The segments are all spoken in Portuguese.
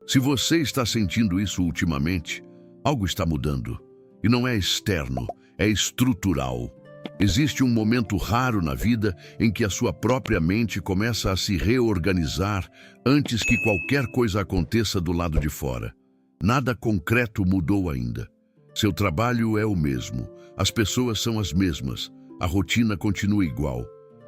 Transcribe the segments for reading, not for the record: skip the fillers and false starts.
Se você está sentindo isso ultimamente, algo está mudando. E não é externo, é estrutural. Existe um momento raro na vida em que a sua própria mente começa a se reorganizar antes que qualquer coisa aconteça do lado de fora. Nada concreto mudou ainda. Seu trabalho é o mesmo, as pessoas são as mesmas, a rotina continua igual,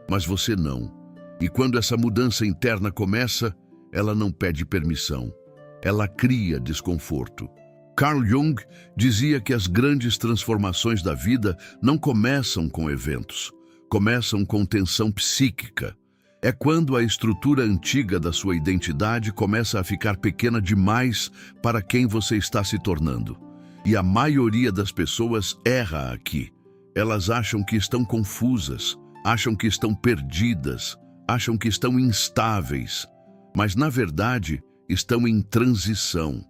mas você não. E quando essa mudança interna começa, ela não pede permissão. Ela cria desconforto. Carl Jung dizia que as grandes transformações da vida não começam com eventos, começam com tensão psíquica. É quando a estrutura antiga da sua identidade começa a ficar pequena demais para quem você está se tornando. E a maioria das pessoas erra aqui. Elas acham que estão confusas, acham que estão perdidas, acham que estão instáveis, mas na verdade estão em transição.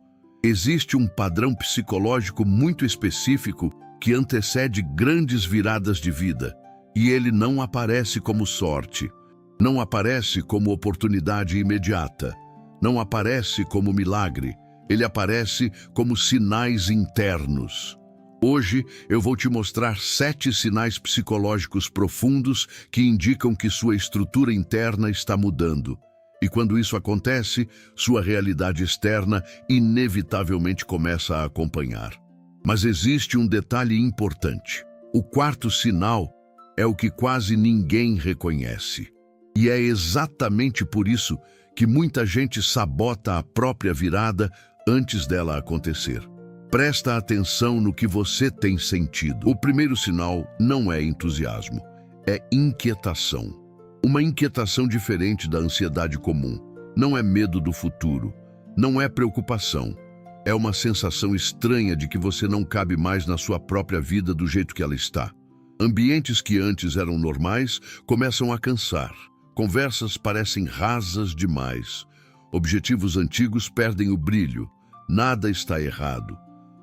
Existe um padrão psicológico muito específico que antecede grandes viradas de vida, e ele não aparece como sorte, não aparece como oportunidade imediata, não aparece como milagre, ele aparece como sinais internos. Hoje eu vou te mostrar 7 sinais psicológicos profundos que indicam que sua estrutura interna está mudando. E quando isso acontece, sua realidade externa inevitavelmente começa a acompanhar. Mas existe um detalhe importante. O 4º sinal é o que quase ninguém reconhece. E é exatamente por isso que muita gente sabota a própria virada antes dela acontecer. Presta atenção no que você tem sentido. O primeiro sinal não é entusiasmo, é inquietação. Uma inquietação diferente da ansiedade comum. Não é medo do futuro, não é preocupação. É uma sensação estranha de que você não cabe mais na sua própria vida do jeito que ela está. Ambientes que antes eram normais começam a cansar. Conversas parecem rasas demais. Objetivos antigos perdem o brilho. Nada está errado,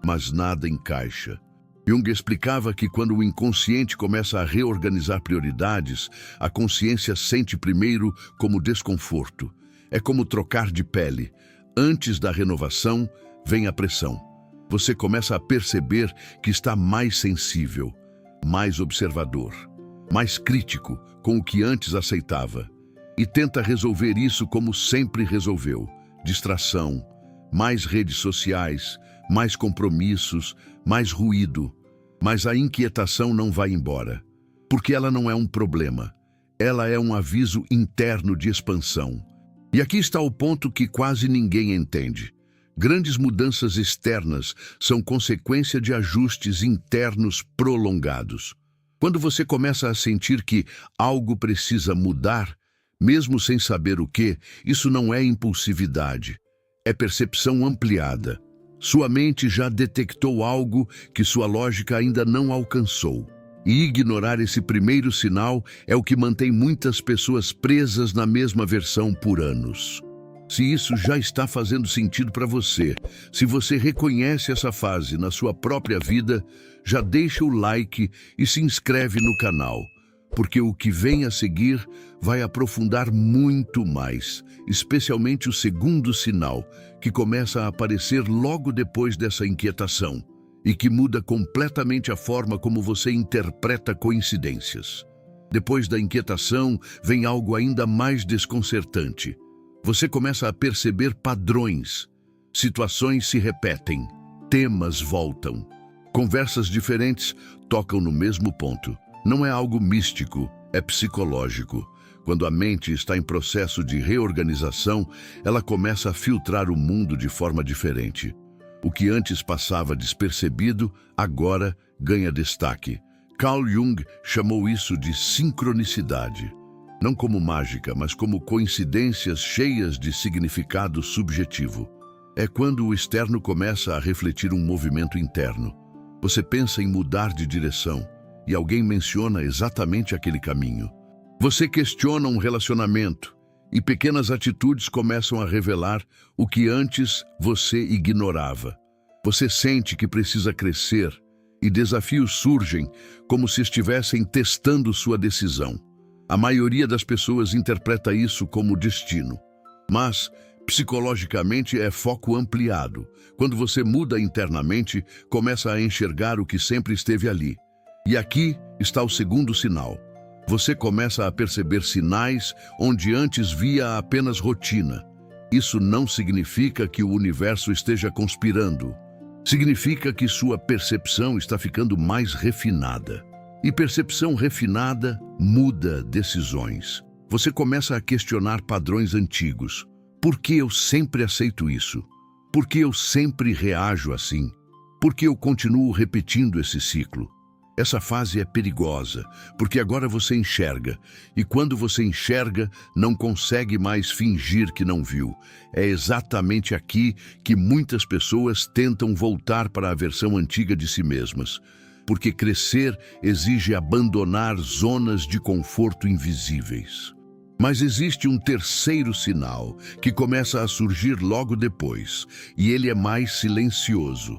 mas nada encaixa. Jung explicava que quando o inconsciente começa a reorganizar prioridades, a consciência sente primeiro como desconforto. É como trocar de pele. Antes da renovação, vem a pressão. Você começa a perceber que está mais sensível, mais observador, mais crítico com o que antes aceitava. E tenta resolver isso como sempre resolveu. Distração, mais redes sociais, mais compromissos, mais ruído. Mas a inquietação não vai embora, porque ela não é um problema. Ela é um aviso interno de expansão. E aqui está o ponto que quase ninguém entende. Grandes mudanças externas são consequência de ajustes internos prolongados. Quando você começa a sentir que algo precisa mudar, mesmo sem saber o que, isso não é impulsividade, é percepção ampliada. Sua mente já detectou algo que sua lógica ainda não alcançou. E ignorar esse primeiro sinal é o que mantém muitas pessoas presas na mesma versão por anos. Se isso já está fazendo sentido para você, se você reconhece essa fase na sua própria vida, já deixa o like e se inscreve no canal, porque o que vem a seguir vai aprofundar muito mais, especialmente o segundo sinal, que começa a aparecer logo depois dessa inquietação e que muda completamente a forma como você interpreta coincidências. Depois da inquietação, vem algo ainda mais desconcertante. Você começa a perceber padrões. Situações se repetem, temas voltam. Conversas diferentes tocam no mesmo ponto. Não é algo místico, é psicológico. Quando a mente está em processo de reorganização, ela começa a filtrar o mundo de forma diferente. O que antes passava despercebido, agora ganha destaque. Carl Jung chamou isso de sincronicidade. Não como mágica, mas como coincidências cheias de significado subjetivo. É quando o externo começa a refletir um movimento interno. Você pensa em mudar de direção e alguém menciona exatamente aquele caminho. Você questiona um relacionamento e pequenas atitudes começam a revelar o que antes você ignorava. Você sente que precisa crescer e desafios surgem como se estivessem testando sua decisão. A maioria das pessoas interpreta isso como destino. Mas, psicologicamente, é foco ampliado. Quando você muda internamente, começa a enxergar o que sempre esteve ali. E aqui está o segundo sinal. Você começa a perceber sinais onde antes via apenas rotina. Isso não significa que o universo esteja conspirando. Significa que sua percepção está ficando mais refinada. E percepção refinada muda decisões. Você começa a questionar padrões antigos. Por que eu sempre aceito isso? Por que eu sempre reajo assim? Por que eu continuo repetindo esse ciclo? Essa fase é perigosa, porque agora você enxerga, e quando você enxerga, não consegue mais fingir que não viu. É exatamente aqui que muitas pessoas tentam voltar para a versão antiga de si mesmas, porque crescer exige abandonar zonas de conforto invisíveis. Mas existe um terceiro sinal que começa a surgir logo depois, e ele é mais silencioso.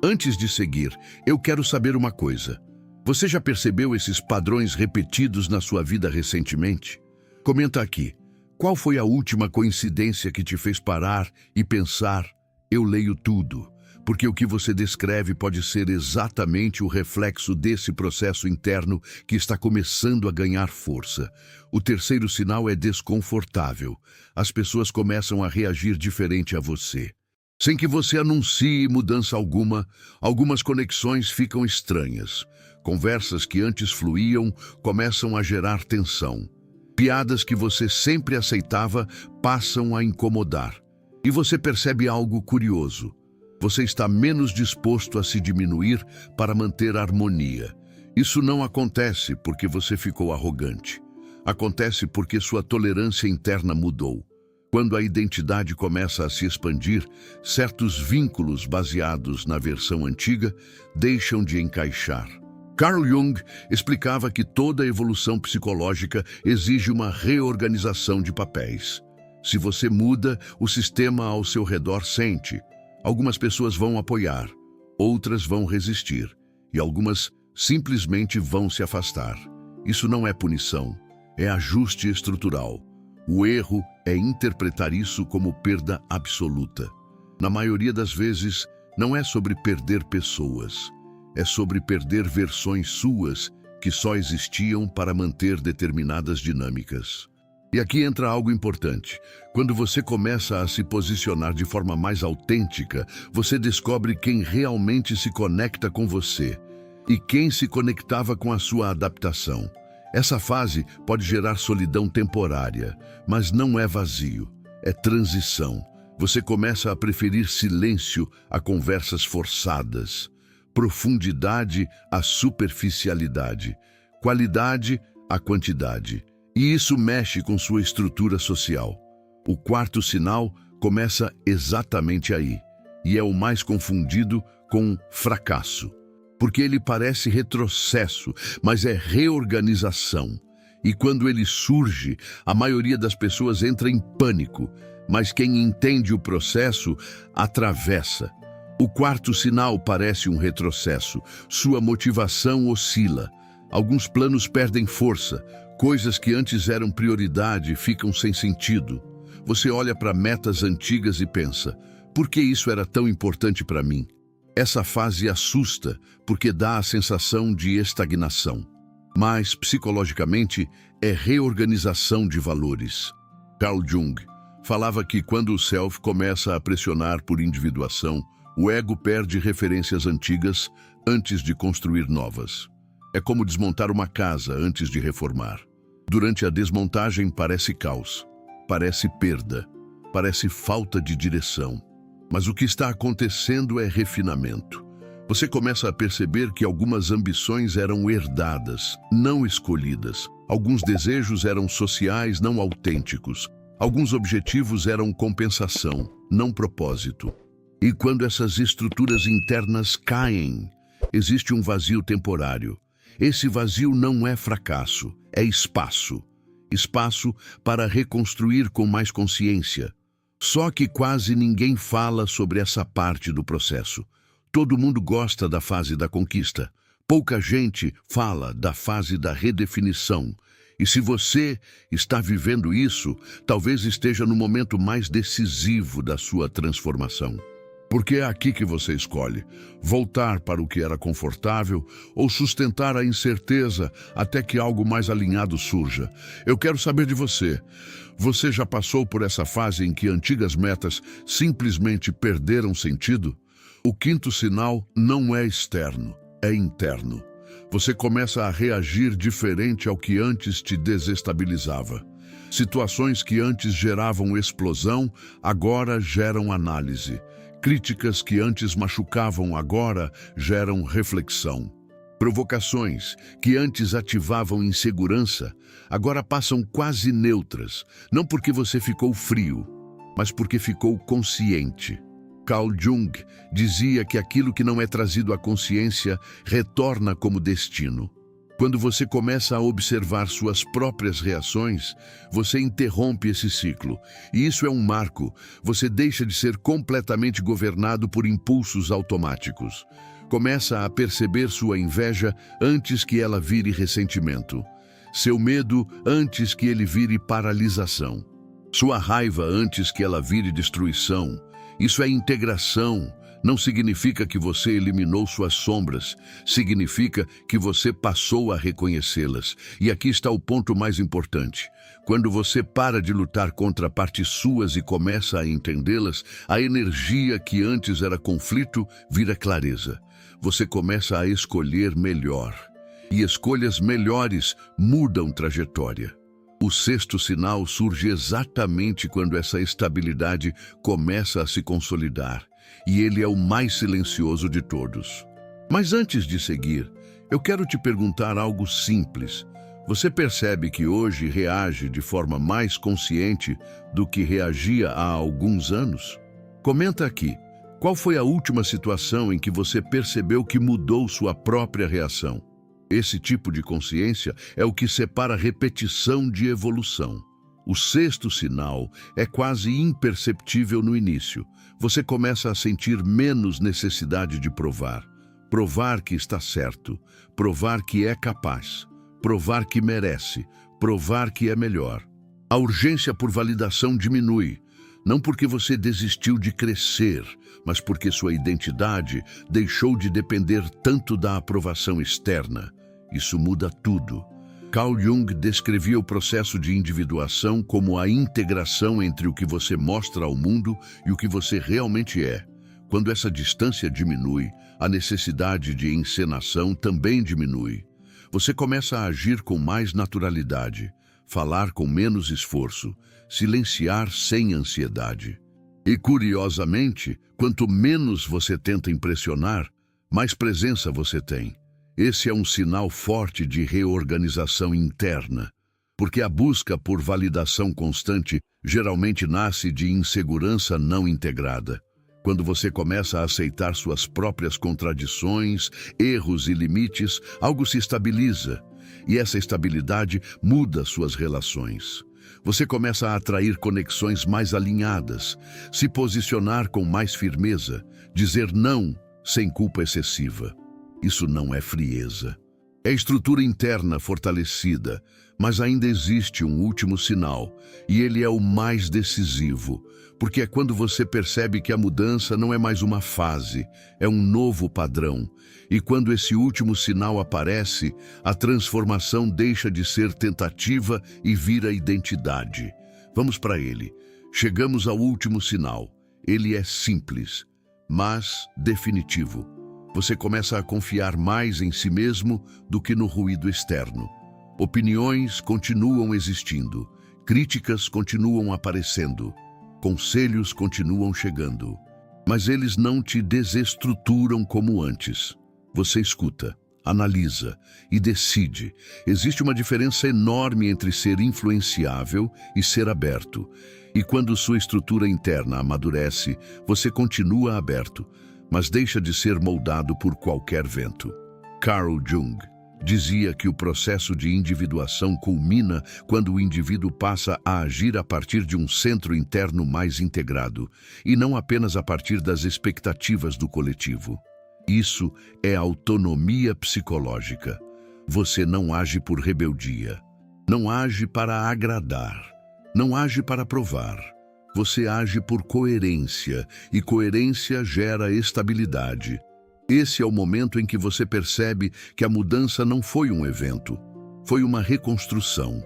Antes de seguir, eu quero saber uma coisa. Você já percebeu esses padrões repetidos na sua vida recentemente? Comenta aqui. Qual foi a última coincidência que te fez parar e pensar, eu leio tudo? Porque o que você descreve pode ser exatamente o reflexo desse processo interno que está começando a ganhar força. O terceiro sinal é desconfortável. As pessoas começam a reagir diferente a você. Sem que você anuncie mudança alguma, algumas conexões ficam estranhas. Conversas que antes fluíam começam a gerar tensão. Piadas que você sempre aceitava passam a incomodar. E você percebe algo curioso. Você está menos disposto a se diminuir para manter a harmonia. Isso não acontece porque você ficou arrogante. Acontece porque sua tolerância interna mudou. Quando a identidade começa a se expandir, certos vínculos baseados na versão antiga deixam de encaixar. Carl Jung explicava que toda evolução psicológica exige uma reorganização de papéis. Se você muda, o sistema ao seu redor sente. Algumas pessoas vão apoiar, outras vão resistir, e algumas simplesmente vão se afastar. Isso não é punição, é ajuste estrutural. O erro é interpretar isso como perda absoluta. Na maioria das vezes, não é sobre perder pessoas. É sobre perder versões suas que só existiam para manter determinadas dinâmicas. E aqui entra algo importante. Quando você começa a se posicionar de forma mais autêntica, você descobre quem realmente se conecta com você e quem se conectava com a sua adaptação. Essa fase pode gerar solidão temporária, mas não é vazio, é transição. Você começa a preferir silêncio a conversas forçadas, profundidade à superficialidade, qualidade à quantidade. E isso mexe com sua estrutura social. O quarto sinal começa exatamente aí, e é o mais confundido com fracasso. Porque ele parece retrocesso, mas é reorganização. E quando ele surge, a maioria das pessoas entra em pânico, mas quem entende o processo atravessa. O quarto sinal parece um retrocesso. Sua motivação oscila. Alguns planos perdem força. Coisas que antes eram prioridade ficam sem sentido. Você olha para metas antigas e pensa, por que isso era tão importante para mim? Essa fase assusta porque dá a sensação de estagnação. Mas, psicologicamente, é reorganização de valores. Carl Jung falava que quando o self começa a pressionar por individuação, o ego perde referências antigas antes de construir novas. É como desmontar uma casa antes de reformar. Durante a desmontagem parece caos, parece perda, parece falta de direção. Mas o que está acontecendo é refinamento. Você começa a perceber que algumas ambições eram herdadas, não escolhidas. Alguns desejos eram sociais, não autênticos. Alguns objetivos eram compensação, não propósito. E quando essas estruturas internas caem, existe um vazio temporário. Esse vazio não é fracasso, é espaço. Espaço para reconstruir com mais consciência. Só que quase ninguém fala sobre essa parte do processo. Todo mundo gosta da fase da conquista. Pouca gente fala da fase da redefinição. E se você está vivendo isso, talvez esteja no momento mais decisivo da sua transformação. Porque é aqui que você escolhe: voltar para o que era confortável ou sustentar a incerteza até que algo mais alinhado surja. Eu quero saber de você. Você já passou por essa fase em que antigas metas simplesmente perderam sentido? O quinto sinal não é externo, é interno. Você começa a reagir diferente ao que antes te desestabilizava. Situações que antes geravam explosão, agora geram análise. Críticas que antes machucavam agora geram reflexão. Provocações que antes ativavam insegurança agora passam quase neutras, não porque você ficou frio, mas porque ficou consciente. Carl Jung dizia que aquilo que não é trazido à consciência retorna como destino. Quando você começa a observar suas próprias reações, você interrompe esse ciclo. E isso é um marco. Você deixa de ser completamente governado por impulsos automáticos. Começa a perceber sua inveja antes que ela vire ressentimento. Seu medo antes que ele vire paralisação. Sua raiva antes que ela vire destruição. Isso é integração. Não significa que você eliminou suas sombras, significa que você passou a reconhecê-las. E aqui está o ponto mais importante. Quando você para de lutar contra partes suas e começa a entendê-las, a energia que antes era conflito vira clareza. Você começa a escolher melhor. E escolhas melhores mudam trajetória. O sexto sinal surge exatamente quando essa estabilidade começa a se consolidar. E ele é o mais silencioso de todos. Mas antes de seguir, eu quero te perguntar algo simples. Você percebe que hoje reage de forma mais consciente do que reagia há alguns anos? Comenta aqui, qual foi a última situação em que você percebeu que mudou sua própria reação? Esse tipo de consciência é o que separa repetição de evolução. O sexto sinal é quase imperceptível no início. Você começa a sentir menos necessidade de provar. Provar que está certo, provar que é capaz, provar que merece, provar que é melhor. A urgência por validação diminui, não porque você desistiu de crescer, mas porque sua identidade deixou de depender tanto da aprovação externa. Isso muda tudo. Carl Jung descrevia o processo de individuação como a integração entre o que você mostra ao mundo e o que você realmente é. Quando essa distância diminui, a necessidade de encenação também diminui. Você começa a agir com mais naturalidade, falar com menos esforço, silenciar sem ansiedade. E, curiosamente, quanto menos você tenta impressionar, mais presença você tem. Esse é um sinal forte de reorganização interna, porque a busca por validação constante geralmente nasce de insegurança não integrada. Quando você começa a aceitar suas próprias contradições, erros e limites, algo se estabiliza, e essa estabilidade muda suas relações. Você começa a atrair conexões mais alinhadas, se posicionar com mais firmeza, dizer não sem culpa excessiva. Isso não é frieza. É estrutura interna fortalecida, mas ainda existe um último sinal, e ele é o mais decisivo, porque é quando você percebe que a mudança não é mais uma fase, é um novo padrão. E quando esse último sinal aparece, a transformação deixa de ser tentativa e vira identidade. Vamos para ele. Chegamos ao último sinal. Ele é simples, mas definitivo. Você começa a confiar mais em si mesmo do que no ruído externo. Opiniões continuam existindo, críticas continuam aparecendo, conselhos continuam chegando, mas eles não te desestruturam como antes. Você escuta, analisa e decide. Existe uma diferença enorme entre ser influenciável e ser aberto. E quando sua estrutura interna amadurece, você continua aberto, mas deixa de ser moldado por qualquer vento. Carl Jung dizia que o processo de individuação culmina quando o indivíduo passa a agir a partir de um centro interno mais integrado, e não apenas a partir das expectativas do coletivo. Isso é autonomia psicológica. Você não age por rebeldia. Não age para agradar, não age para provar. Você age por coerência, e coerência gera estabilidade. Esse é o momento em que você percebe que a mudança não foi um evento, foi uma reconstrução.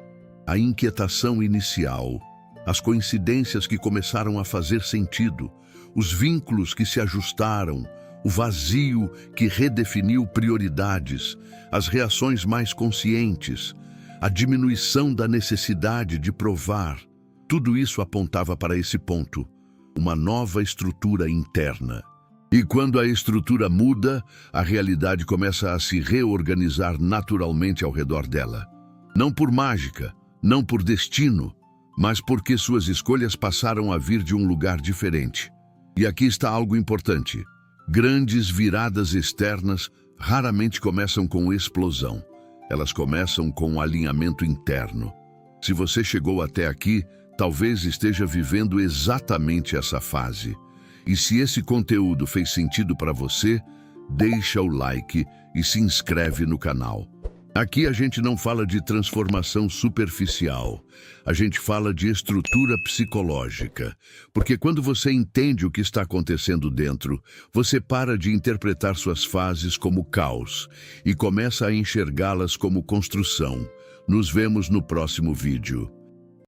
A inquietação inicial, as coincidências que começaram a fazer sentido, os vínculos que se ajustaram, o vazio que redefiniu prioridades, as reações mais conscientes, a diminuição da necessidade de provar. Tudo isso apontava para esse ponto, uma nova estrutura interna. E quando a estrutura muda, a realidade começa a se reorganizar naturalmente ao redor dela. Não por mágica, não por destino, mas porque suas escolhas passaram a vir de um lugar diferente. E aqui está algo importante. Grandes viradas externas raramente começam com explosão. Elas começam com um alinhamento interno. Se você chegou até aqui, talvez esteja vivendo exatamente essa fase. E se esse conteúdo fez sentido para você, deixa o like e se inscreve no canal. Aqui a gente não fala de transformação superficial, a gente fala de estrutura psicológica. Porque quando você entende o que está acontecendo dentro, você para de interpretar suas fases como caos e começa a enxergá-las como construção. Nos vemos no próximo vídeo.